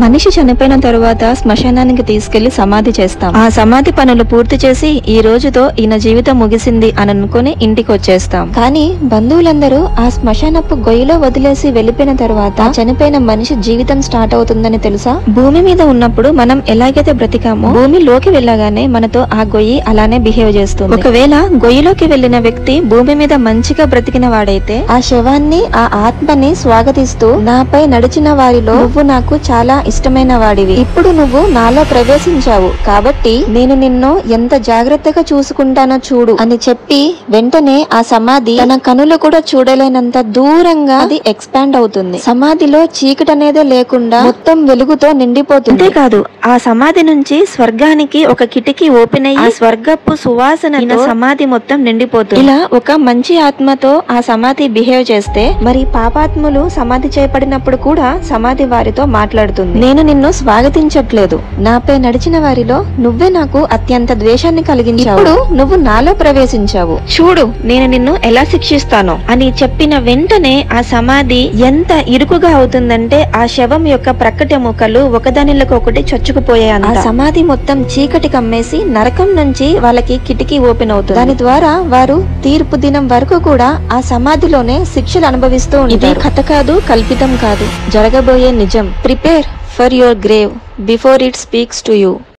మనిషి చనిపోయిన తరువాత శ్మశానానికి తీసుకెళ్లి సమాధి చేస్తాం. ఆ సమాధి పనులు పూర్తి చేసి ఈ రోజుతో ఈయన జీవితం ముగిసింది అని అనుకుని ఇంటికి వచ్చేస్తాం. కానీ బంధువులందరూ ఆ శ్మశానపు గొయ్యిలో వదిలేసి వెళ్లిపోయిన తరువాత చనిపోయిన మనిషి జీవితం స్టార్ట్ అవుతుందని తెలుసా? భూమి మీద ఉన్నప్పుడు మనం ఎలాగైతే బ్రతికామో భూమిలోకి వెళ్ళగానే మనతో ఆ గొయ్యి అలానే బిహేవ్ చేస్తుంది. ఒకవేళ గొయ్యిలోకి వెళ్లిన వ్యక్తి భూమి మీద మంచిగా బ్రతికిన వాడైతే ఆ శవాన్ని ఆ ఆత్మని స్వాగతిస్తూ నాపై నడిచిన వారిలో నువ్వు నాకు చాలా ఇష్టమైన వాడివి, ఇప్పుడు నువ్వు నాలో ప్రవేశించావు కాబట్టి నేను నిన్ను ఎంత జాగ్రత్తగా చూసుకుంటానో చూడు అని చెప్పి వెంటనే ఆ సమాధి తన కనులు కూడా చూడలేనంత దూరంగా అది ఎక్స్పాండ్ అవుతుంది. సమాధిలో చీకటి అనేదే లేకుండా మొత్తం వెలుగుతో నిండిపోతుంది. అంతేకాదు ఆ సమాధి నుంచి స్వర్గానికి ఒక కిటికీ ఓపెన్ అయ్యి ఆ స్వర్గపు సువాసన సమాధి మొత్తం నిండిపోతుంది. ఇలా ఒక మంచి ఆత్మతో ఆ సమాధి బిహేవ్ చేస్తే మరి పాపాత్ములు సమాధి చేయబడినప్పుడు కూడా సమాధి వారితో మాట్లాడుతుంది. నేను నిన్ను స్వాగతించట్లేదు, నాపై నడిచిన వారిలో నువ్వే నాకు అత్యంత ద్వేషాన్ని కలిగించావు, ఇప్పుడు నువ్వు నాలో ప్రవేశించావు, చూడు నేను నిన్ను ఎలా శిక్షిస్తానో అని చెప్పిన వెంటనే ఆ సమాధి ఎంత ఇరుకుగా అవుతుందంటే ఆ శవం యొక్క ప్రక్కటి ముక్కలు ఒకదానిలకొకటి చొచ్చుకుపోయాయి. ఆ సమాధి మొత్తం చీకటి కమ్మేసి నరకం నుంచి వాళ్ళకి కిటికీ ఓపెన్ అవుతుంది. దాని ద్వారా వారు తీర్పు దినం వరకు కూడా ఆ సమాధిలోనే శిక్షలు అనుభవిస్తూ ఉంటారు. ఇది కథ కాదు, కల్పితం కాదు, జరగబోయే నిజం. Prepare for your grave before it speaks to you.